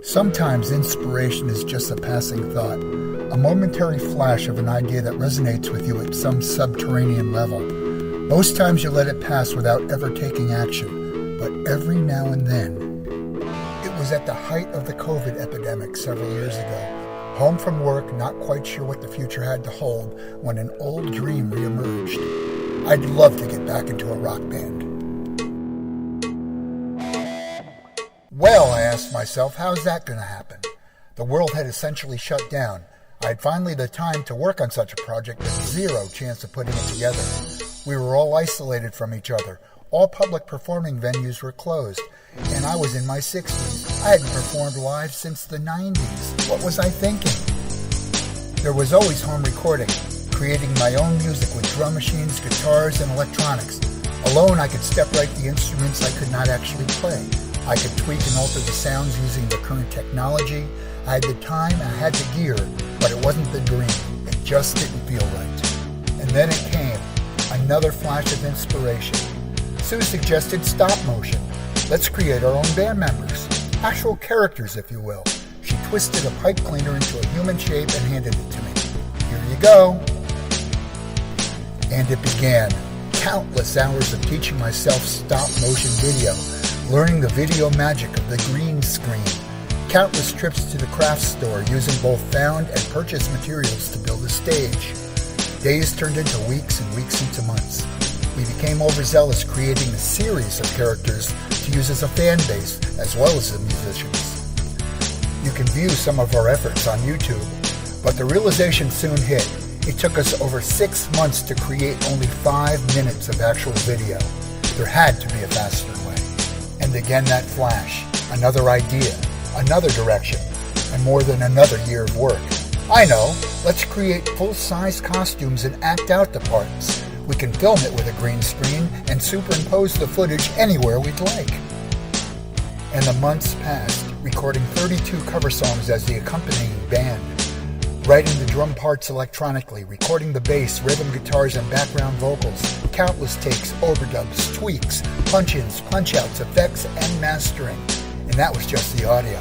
Sometimes inspiration is just a passing thought, a momentary flash of an idea that resonates with you at some subterranean level. Most times you let it pass without ever taking action, but every now and then. It was at the height of the COVID epidemic several years ago. Home from work, not quite sure what the future had to hold, when an old dream reemerged. I'd love to get back into a rock band. Well, I asked myself, how's that going to happen? The world had essentially shut down. I had finally the time to work on such a project with zero chance of putting it together. We were all isolated from each other. All public performing venues were closed. And I was in my 60s. I hadn't performed live since the 90s. What was I thinking? There was always home recording, creating my own music with drum machines, guitars, and electronics. Alone, I could step right the instruments I could not actually play. I could tweak and alter the sounds using the current technology. I had the time, I had the gear, but it wasn't the dream. It just didn't feel right. And then it came, another flash of inspiration. Sue suggested stop motion. Let's create our own band members. Actual characters, if you will. She twisted a pipe cleaner into a human shape and handed it to me. Here you go. And it began. Countless hours of teaching myself stop motion video, learning the video magic of the green screen, countless trips to the craft store using both found and purchased materials to build a stage. Days turned into weeks and weeks into months. We became overzealous, creating a series of characters to use as a fan base as well as the musicians. You can view some of our efforts on YouTube, but the realization soon hit. It took us over 6 months to create only 5 minutes of actual video. There had to be a faster way. And again that flash, another idea, another direction, and more than another year of work. I know, let's create full-size costumes and act out the parts. We can film it with a green screen and superimpose the footage anywhere we'd like. And the months passed, recording 32 cover songs as the accompanying band, writing the drum parts electronically, recording the bass, rhythm guitars, and background vocals, countless takes, overdubs, tweaks, punch-ins, punch-outs, effects, and mastering. And that was just the audio.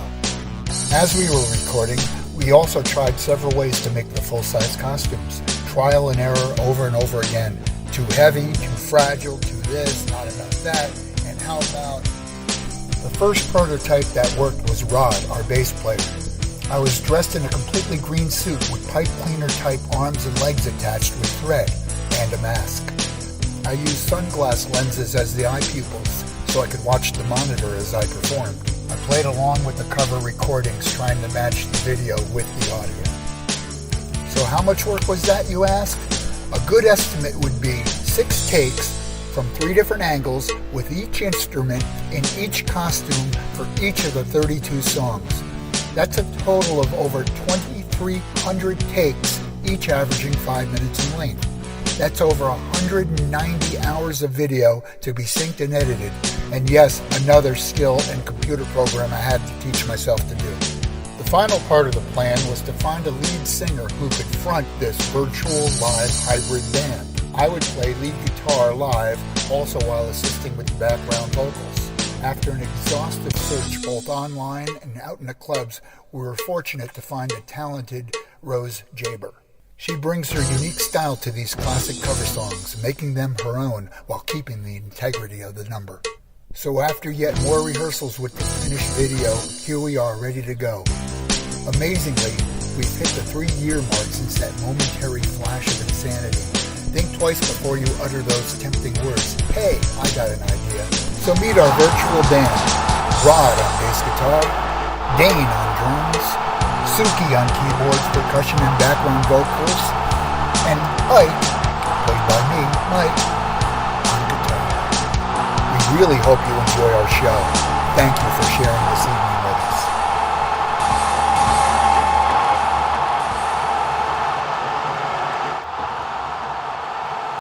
As we were recording, we also tried several ways to make the full-size costumes. Trial and error over and over again. Too heavy, too fragile, too this, not enough that, and how about... The first prototype that worked was Rod, our bass player. I was dressed in a completely green suit with pipe cleaner type arms and legs attached with thread and a mask. I used sunglass lenses as the eye pupils so I could watch the monitor as I performed. I played along with the cover recordings trying to match the video with the audio. So how much work was that, you ask? A good estimate would be 6 takes from 3 different angles with each instrument in each costume for each of the 32 songs. That's a total of over 2,300 takes, each averaging 5 minutes in length. That's over 190 hours of video to be synced and edited. And yes, another skill and computer program I had to teach myself to do. The final part of the plan was to find a lead singer who could front this virtual live hybrid band. I would play lead guitar live, also while assisting with the background vocals. After an exhaustive search both online and out in the clubs, we were fortunate to find a talented Rose Jaber. She brings her unique style to these classic cover songs, making them her own while keeping the integrity of the number. So after yet more rehearsals with the finished video, here we are ready to go. Amazingly, we've hit the 3-year mark since that momentary flash of insanity. Think twice before you utter those tempting words. Hey, I got an idea. So meet our virtual band. Rod on bass guitar, Dane on drums, Suki on keyboards, percussion, and background vocals, and Ike, played by me, Mike, on guitar. We really hope you enjoy our show. Thank you for sharing this evening.